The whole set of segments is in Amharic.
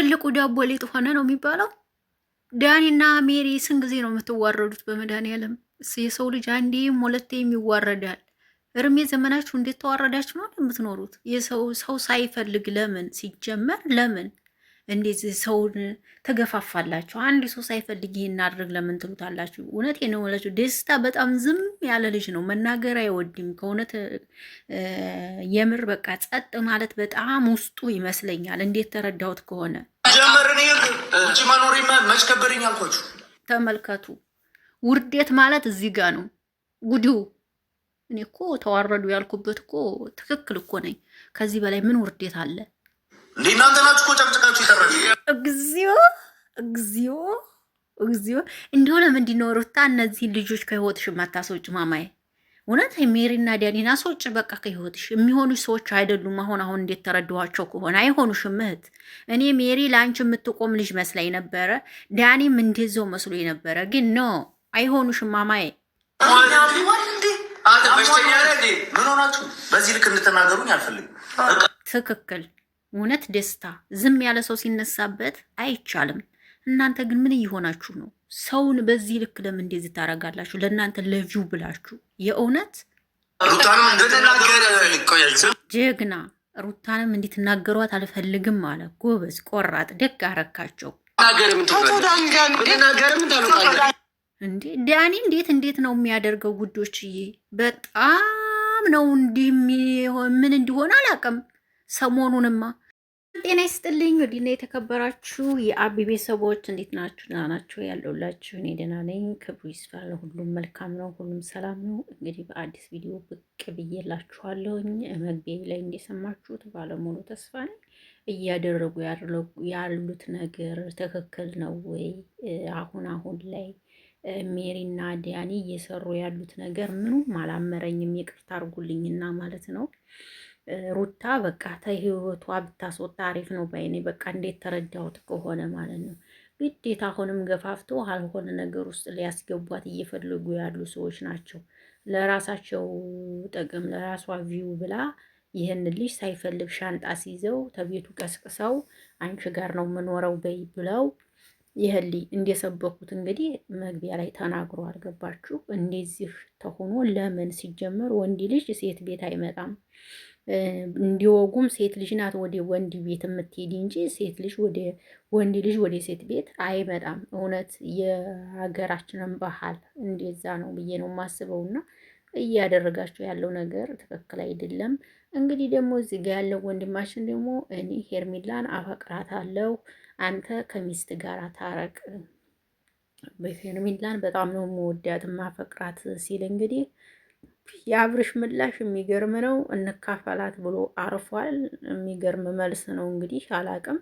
ትልቁ ዳቦ ሊጥ ሆነ ነው የሚባለው። ዳኒና ሜሪ ስንት ጊዜ ነው የምትዋረዱት? በመድኃኒዓለም የሰው ልጅ አንዴም ሁለቴም ይዋረዳል። እርሜ ዘመናችሁ እንዴት ተዋረዳችሁ ነው የምትኖሩት? ሰው ሳይፈልግ ለምን ሲጀመር ለምን እንደዚህ ሰውን ተገፋፋላችሁ? አንድ ሰው ሳይፈልግ ይሄን አድርግ ለምን ትሉታላችሁ? እውነቴን ነው የምላችሁ። ደስታ በጣም ዝም ያለ ልጅ ነው፣ መናገር አይወድም። ከእውነት የምር በቃ ጸጥ ማለት በጣም ውስጡ ይመስለኛል። እንዴት ተረዳሁት ከሆነ ውጭ መኖሪ መች ከበደኝ አልኳችሁ። ተመልከቱ፣ ውርዴት ማለት እዚህ ጋር ነው ጉዱ። እኔ እኮ ተዋረዱ ያልኩበት እኮ ትክክል እኮ ነኝ። ከዚህ በላይ ምን ውርዴት አለ? እንዴ እናንተ ናችሁ እኮ ጨቅጭቃችሁ ይሰራል። እግዚኦ እግዚኦ እግዚኦ! እንዲሁ ለምንድን ነው ሩታ እነዚህን ልጆች ከህይወትሽ የማታስወጭ? ማማዬ እውነት ሜሪና ዳኒን አስወጭ በቃ ከህይወትሽ። የሚሆኑሽ ሰዎች አይደሉም። አሁን እንዴት ተረድኋቸው ከሆነ አይሆኑሽም እህት። እኔ ሜሪ ለአንቺ የምትቆም ልጅ መስላኝ ነበረ፣ ዳኒም እንደዛው መስሎ ነበረ። ግን ኖ አይሆኑሽም ማማዬ። ምን ሆናችሁ? በዚህ ልክ እንድትናገሩኝ አልፈልግም። ትክክል እውነት ደስታ ዝም ያለ ሰው ሲነሳበት አይቻልም። እናንተ ግን ምን እየሆናችሁ ነው? ሰውን በዚህ ልክ ለምን እንደዚህ ታደርጋላችሁ? ለእናንተ ለቪው ብላችሁ የእውነት ጀግና ሩታንም እንድትናገሯት አልፈልግም አለ። ጎበዝ ቆራጥ፣ ደግ አረካቸው። እንዴ ዳኒ እንዴት ነው የሚያደርገው? ጉዶችዬ በጣም ነው እንዲህ ምን እንዲሆን አላውቅም። ሰሞኑንማ ጤና ይስጥልኝ። ወዲና የተከበራችሁ የአቢ ቤተሰቦች እንዴት ናችሁ? ደህና ናችሁ? ያለሁላችሁ እኔ ደህና ነኝ። ክብሩ ይስፋ። ሁሉም መልካም ነው፣ ሁሉም ሰላም ነው። እንግዲህ በአዲስ ቪዲዮ ብቅ ብዬላችኋለሁኝ። መግቢያ ላይ እንደሰማችሁት ባለሙሉ ተስፋ ነኝ። እያደረጉ ያሉት ነገር ትክክል ነው ወይ? አሁን ላይ ሜሪና ዳኒ እየሰሩ ያሉት ነገር ምኑም አላመረኝም። ይቅርታ አድርጉልኝና ማለት ነው። ሩታ በቃ ተህይወቷ ብታስወጣ አሪፍ ነው ባይኔ። በቃ እንዴት ተረዳሁት ከሆነ ማለት ነው። ግዴታ አሁንም ገፋፍቶ አልሆነ ነገር ውስጥ ሊያስገቧት እየፈለጉ ያሉ ሰዎች ናቸው። ለራሳቸው ጥቅም ለራሷ ቪው ብላ ይህን ልጅ ሳይፈልግ ሻንጣ ሲይዘው ተቤቱ ቀስቅሰው አንቺ ጋር ነው የምኖረው በይ ብለው ይህን ልጅ እንደሰበኩት እንግዲህ መግቢያ ላይ ተናግሮ አልገባችሁ? እንደዚህ ተሆኖ ለምን ሲጀመር ወንድ ልጅ ሴት ቤት አይመጣም። እንዲወጉም ሴት ልጅ ናት ወደ ወንድ ቤት የምትሄድ እንጂ ሴት ልጅ ወደ ወንድ ልጅ ወደ ሴት ቤት አይመጣም። እውነት የሀገራችንን ባህል እንደዛ ነው ብዬ ነው የማስበውና እያደረጋቸው ያለው ነገር ትክክል አይደለም። እንግዲህ ደግሞ እዚህ ጋር ያለው ወንድማችን ደግሞ እኔ ሄርሜላን አፈቅራታለሁ፣ አንተ ከሚስት ጋር ታረቅ፣ በሄርሜላን በጣም ነው የምወዳት ማፈቅራት ሲል እንግዲህ የአብርሽ ምላሽ የሚገርም ነው። እንካፈላት ብሎ አርፏል። የሚገርም መልስ ነው እንግዲህ አላቅም።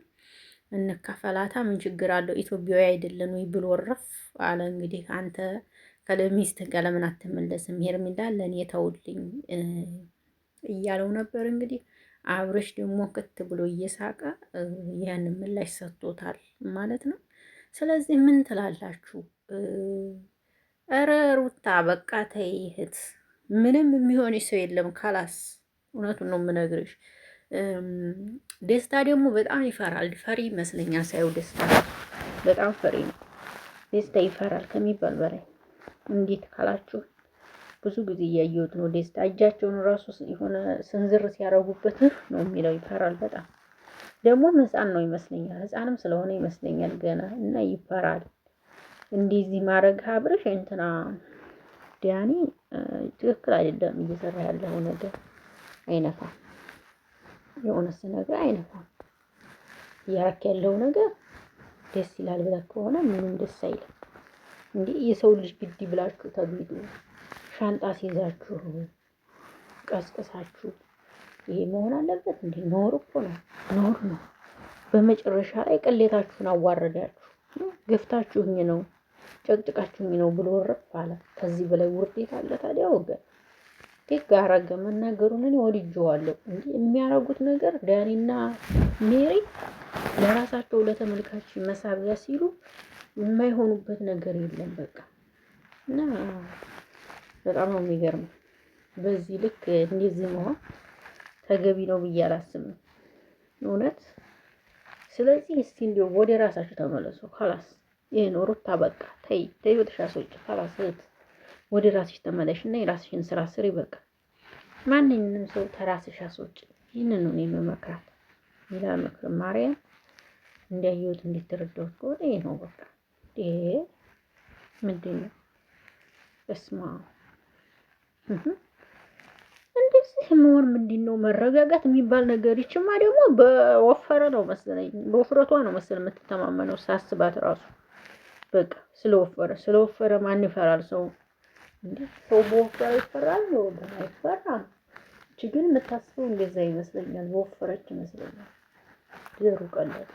እንካፈላታ ምን ችግር አለው? ኢትዮጵያዊ አይደለን ወይ ብሎ ረፍ አለ። እንግዲህ አንተ ከለሚስትህ ጋር ለምን አትመለስም? ሄርሜላ ለእኔ ተውልኝ እያለው ነበር። እንግዲህ አብርሽ ደግሞ ክት ብሎ እየሳቀ ያንን ምላሽ ሰጥቶታል ማለት ነው። ስለዚህ ምን ትላላችሁ? እረ ሩታ በቃ ተይ እህት፣ ምንም የሚሆን ሰው የለም ካላስ። እውነቱን ነው የምነግርሽ። ደስታ ደግሞ በጣም ይፈራል። ፈሪ ይመስለኛል ሳይው ደስታ በጣም ፈሪ ነው። ደስታ ይፈራል ከሚባል በላይ። እንዴት ካላችሁ ብዙ ጊዜ እያየሁት ነው። ደስታ እጃቸውን ራሱ የሆነ ስንዝር ሲያረጉበት ነው የሚለው። ይፈራል በጣም ደግሞ ህፃን ነው ይመስለኛል። ህፃንም ስለሆነ ይመስለኛል ገና እና ይፈራል። እንደዚህ ማድረግ አብርሽ እንትና ዳኒ ትክክል አይደለም። እየሰራ ያለው ነገር አይነፋም። የሆነስ ነገር አይነፋም። እያረክ ያለው ነገር ደስ ይላል ብለህ ከሆነ ምንም ደስ አይልም። እንዴ የሰው ልጅ ግድ ብላችሁ ተብይቱ ሻንጣ ሲይዛችሁ ቀስቀሳችሁ ይሄ መሆን አለበት እንዴ? ኖር እኮ ነው፣ ኖር ነው። በመጨረሻ ላይ ቅሌታችሁን አዋረዳችሁ። ገፍታችሁኝ ነው ጨቅጭቃችሁኝ ነው ብሎ ረፍ አለ። ከዚህ በላይ ውርዴት አለ ታዲያ? ወገን ደግ አረገ መናገሩን እኔ ወድጄዋለሁ። እንዴ የሚያረጉት ነገር ዳኒና ሜሪ ለራሳቸው ለተመልካች መሳቢያ ሲሉ የማይሆኑበት ነገር የለም በቃ። እና በጣም ነው የሚገርመው። በዚህ ልክ እንደዚህ መሆን ተገቢ ነው ብዬ አላስብም። እውነት ስለዚህ እስቲ እንዲያው ወደ ራሳችሁ ተመለሱ። ካላስ ይሄን ሩታ በቃ ተይ ወደ ሻሶች ካላስ ወደ ራስሽ ተመለሽና የራስሽን ስራ ስሪ። በቃ ማንኛውንም ሰው ተራስሽ አስወጪ። ይህንን ነው የምመክራት። ሌላ ምክር ማርያም እንዲያየሁት እንዲተረዳሁት ከሆነ ይሄ ነው በቃ። ይሄ ምንድን ነው? በስማ እንደዚህ መሆን ምንድን ነው? መረጋጋት የሚባል ነገር። ይችማ ደግሞ በወፈረ ነው መሰለኝ፣ በውፍረቷ ነው መሰለኝ የምትተማመነው ሳስባት ራሱ በቃ ስለወፈረ ማን ይፈራል? ሰው እንዴ ሰው በወፈረ ይፈራል ነው አይፈራም። እቺ ግን የምታስበው እንደዛ ይመስለኛል። በወፈረች ይመስለኛል። ዘሩ ቀለል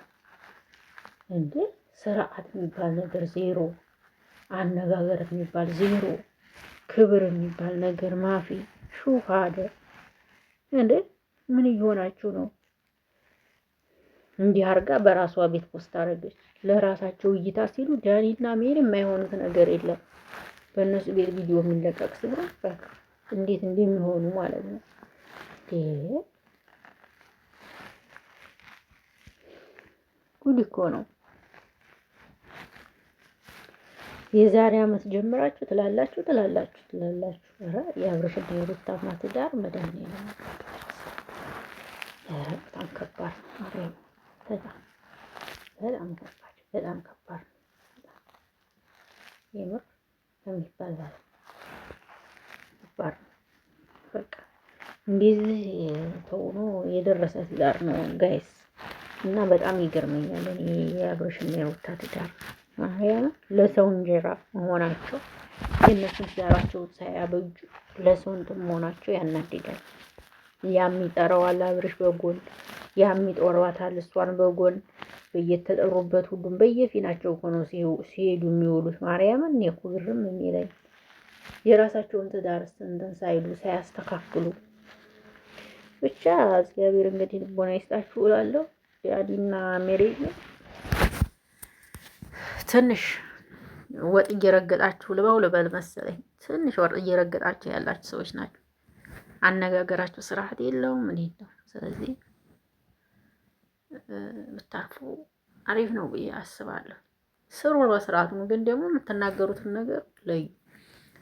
እንዴ ስርዓት የሚባል ነገር ዜሮ፣ አነጋገር የሚባል ዜሮ፣ ክብር የሚባል ነገር ማፊ ሹሃደ እንዴ ምን እየሆናችሁ ነው? እንዲህ አርጋ በራሷ ቤት ፖስት አደረገች። ለራሳቸው እይታ ሲሉ ዳኒና ሜሪ የማይሆኑት ነገር የለም። በእነሱ ቤት ቪዲዮ የሚለቀቅ ሲሆን በቃ እንዴት እንደሚሆኑ ማለት ነው። ጉድ እኮ ነው። የዛሬ ዓመት ጀምራችሁ ትላላችሁ። ኧረ የአብርሽና የሩታማ ትዳር መድኃኒዓለም በጣም ከባድ ነው። በጣም ከባድ ነው። የምር የሚባል ከባድ ነው። በቃ እንደዚህ ተሆኖ የደረሰ ትዳር ነው ጋይስ። እና በጣም ይገርመኛል እኔ የአብርሽና የሩታ ትዳር ለሰው እንጀራ መሆናቸው፣ የእነሱን ትዳራቸውን ሳያበጁ ለሰው እንትን መሆናቸው ያናድዳል። ያም ይጠራዋል አብርሽ በጎን፣ ያም ይጦሯታል እሷን በጎን። በየተጠሩበት ሁሉም በየፊናቸው ሆነው ሲሄዱ የሚውሉት ማርያምን እኔ እኮ ግርም የሚለኝ የራሳቸውን ትዳር እንትን ሳይሉ ሳያስተካክሉ ብቻ። እግዚአብሔር እንግዲህ ልቦና ይስጣችሁ እላለሁ። ዳኒና ሜሪ ትንሽ ወጥ እየረገጣችሁ ልበል መሰለኝ። ትንሽ ወጥ እየረገጣችሁ ያላችሁ ሰዎች ናቸው። አነጋገራችሁ ስርዓት የለውም ምን የለው። ስለዚህ ብታርፉ አሪፍ ነው ብዬ አስባለሁ። ስሩ በስርዓቱ። ግን ደግሞ የምትናገሩትን ነገር ለዩ።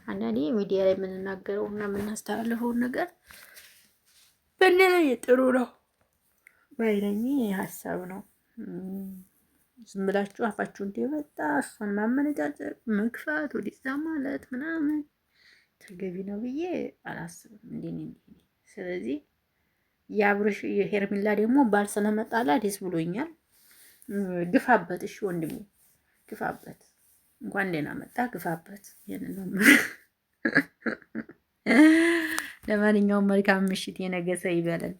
አንዳንዴ ሚዲያ ላይ የምንናገረው እና የምናስተላልፈውን ነገር በእንደላይ ጥሩ ነው ባይለኝ ሀሳብ ነው። ዝም ብላችሁ አፋችሁ እንደመጣ እሷን ማመነጫጨቅ፣ መግፋት፣ ወዲዛ ማለት ምናምን ተገቢ ነው ብዬ አላስብም። እንዴ ስለዚህ የአብርሽ የሄርሚላ ደግሞ ባል ስለመጣላ ደስ ብሎኛል። ግፋበት፣ እሺ ወንድሜ ግፋበት። እንኳን ደህና መጣ፣ ግፋበት። ይሄንን ነው። ለማንኛውም መልካም ምሽት፣ የነገ ሰው ይበለን።